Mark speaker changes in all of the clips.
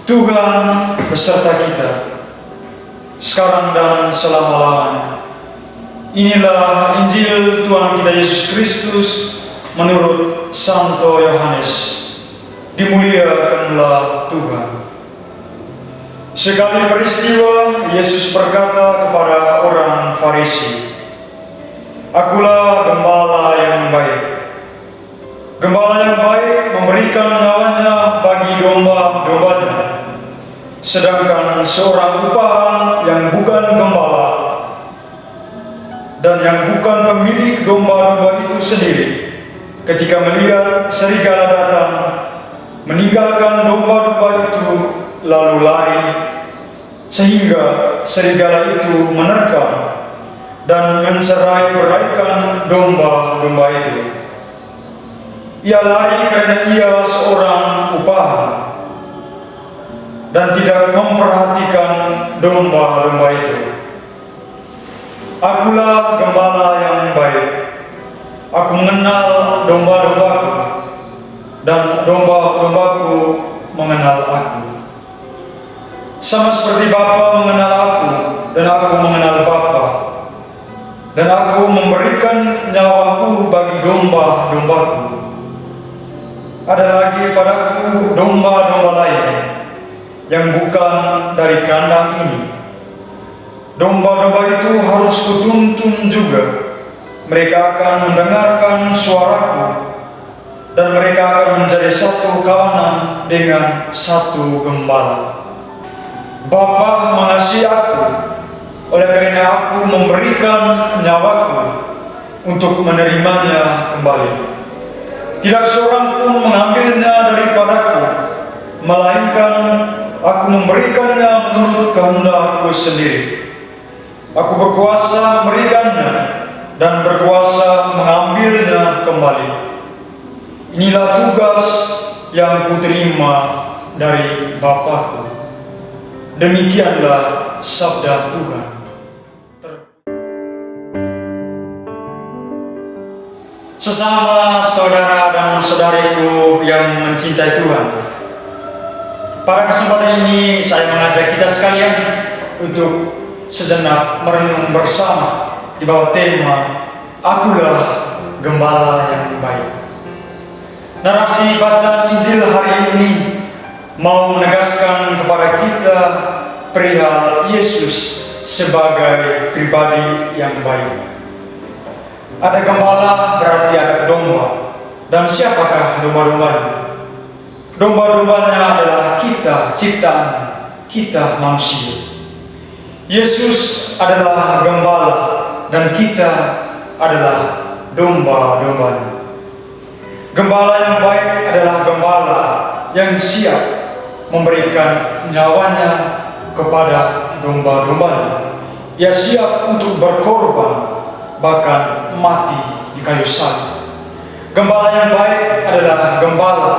Speaker 1: Tuhan beserta kita, sekarang dan selama-lamanya. Inilah Injil Tuhan kita Yesus Kristus menurut Santo Yohanes. Dimuliakanlah Tuhan. Sekali peristiwa, Yesus berkata kepada orang Farisi, "Akulah gembala yang baik. Gembala yang baik memberikan nyawanya bagi domba-dombanya. Sedangkan seorang upahan yang bukan gembala dan yang bukan pemilik domba-domba itu sendiri, ketika melihat serigala datang, meninggalkan domba-domba itu lalu lari, sehingga serigala itu menerkam dan mencerai-beraikan domba-domba itu. Ia lari karena ia seorang upahan dan tidak memperhatikan domba-domba itu. Akulah gembala yang baik. Aku mengenal domba-dombaku, dan domba-dombaku mengenal aku. Sama seperti Bapa mengenal aku, dan aku mengenal Bapa, dan aku memberikan nyawaku bagi domba-dombaku. Ada lagi padaku domba-domba lain yang bukan dari kandang ini. Domba-domba itu harus kutuntun juga. Mereka akan mendengarkan suaraku, dan mereka akan menjadi satu kawanan dengan satu gembala. Bapa mengasihi aku, oleh karena aku memberikan nyawaku untuk menerimanya kembali. Tidak seorang pun mengambilnya daripadaku, melainkan aku memberikannya menurut kehendakku sendiri. Aku berkuasa memberikannya dan berkuasa mengambilnya kembali. Inilah tugas yang kuterima dari Bapa-Ku." Demikianlah sabda Tuhan. Sesama saudara dan saudariku yang mencintai Tuhan, pada kesempatan ini saya mengajak kita sekalian untuk sejenak merenung bersama di bawah tema "Akulah Gembala yang Baik". Narasi bacaan Injil hari ini mau menegaskan kepada kita perihal Yesus sebagai pribadi yang baik. Ada gembala berarti ada domba. Dan siapakah domba-dombanya? Domba-dombanya adalah kita, ciptaan kita manusia. Yesus adalah gembala dan kita adalah domba-dombanya. Gembala yang baik adalah gembala yang siap memberikan nyawanya kepada domba-dombanya. Ia siap untuk berkorban, bahkan mati di kayu salib. Gembala yang baik adalah gembala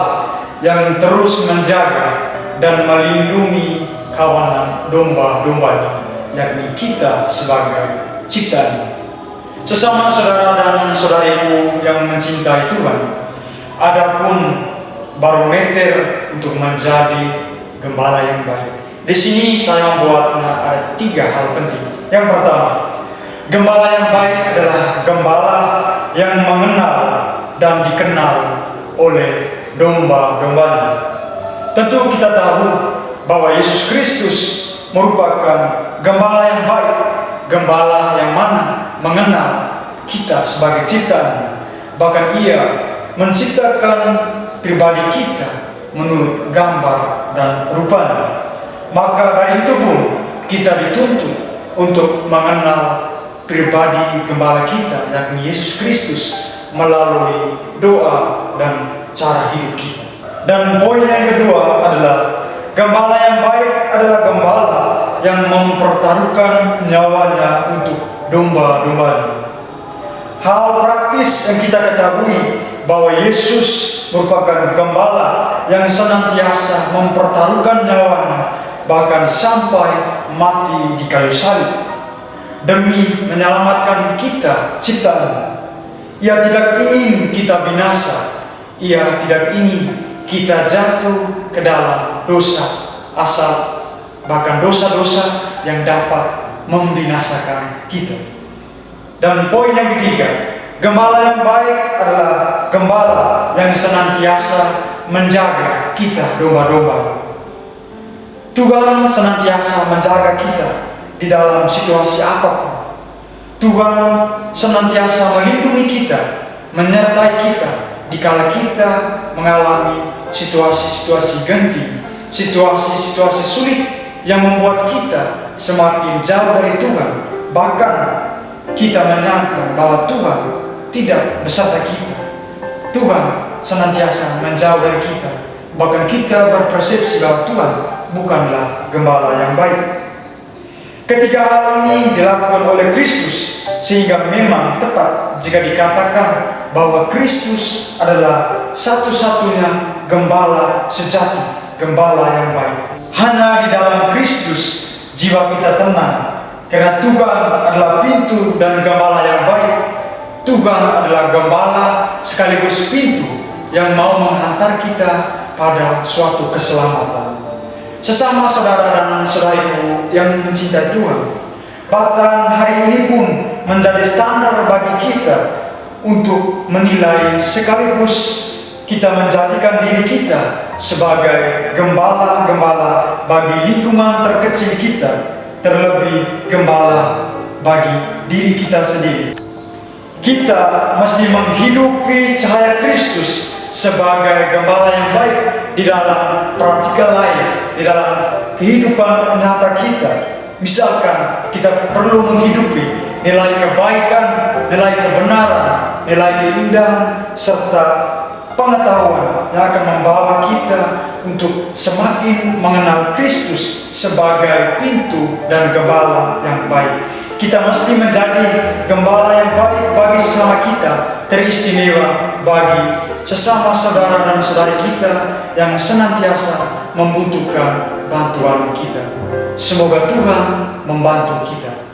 Speaker 1: yang terus menjaga dan melindungi kawanan domba-dombanya, yakni kita sebagai ciptaan. Sesama saudara dan saudariku yang mencintai Tuhan, adapun barometer untuk menjadi gembala yang baik. Di sini saya membuatnya ada 3 hal penting. Yang pertama, gembala yang baik adalah gembala yang mengenal dan dikenal oleh domba-dombanya. Tentu kita tahu bahwa Yesus Kristus merupakan gembala yang baik, gembala yang mana mengenal kita sebagai ciptaan. Bahkan Ia menciptakan pribadi kita menurut gambar dan rupanya. Maka dari itu pun kita dituntut untuk mengenal pribadi gembala kita, yakni Yesus Kristus, melalui doa dan cara hidup kita. Dan poin yang kedua adalah gembala yang baik adalah gembala yang mempertaruhkan nyawanya untuk domba-dombanya. Hal praktis yang kita ketahui bahwa Yesus merupakan gembala yang senantiasa mempertaruhkan nyawanya, bahkan sampai mati di kayu salib demi menyelamatkan kita ciptaan. Ia tidak ingin kita binasa. Ia tidak ingin kita jatuh ke dalam dosa. asal bahkan dosa-dosa yang dapat membinasakan kita. Dan poin yang ketiga, gembala yang baik adalah gembala yang senantiasa menjaga kita domba-domba. Tuhan senantiasa menjaga kita di dalam situasi apapun. Tuhan senantiasa melindungi kita, menyertai kita dikala kita mengalami situasi-situasi genting, situasi-situasi sulit yang membuat kita semakin jauh dari Tuhan. Bahkan kita menyangka bahwa Tuhan tidak beserta kita. Tuhan senantiasa menjauh dari kita. Bahkan kita berpersepsi bahwa Tuhan bukanlah gembala yang baik. Ketiga hal ini dilakukan oleh Kristus, sehingga memang tepat jika dikatakan bahwa Kristus adalah satu-satunya gembala sejati, gembala yang baik. Hanya di dalam Kristus jiwa kita tenang, karena Tuhan adalah pintu dan gembala yang baik. Tuhan adalah gembala sekaligus pintu yang mau menghantar kita pada suatu keselamatan. Sesama saudara dan saudariku yang mencintai Tuhan, bacaan hari ini pun menjadi standar bagi kita untuk menilai sekaligus kita menjadikan diri kita sebagai gembala-gembala bagi lingkungan terkecil kita, terlebih gembala bagi diri kita sendiri. Kita mesti menghidupi cahaya Kristus sebagai gembala yang baik di dalam practical life, di dalam kehidupan nyata kita. Misalkan kita perlu menghidupi nilai kebaikan, nilai kebenaran, nilai keindahan, serta pengetahuan yang akan membawa kita untuk semakin mengenal Kristus sebagai pintu dan gembala yang baik. Kita mesti menjadi gembala yang baik bagi sesama kita, teristimewa bagi sesama saudara dan saudari kita yang senantiasa membutuhkan bantuan kita. Semoga Tuhan membantu kita.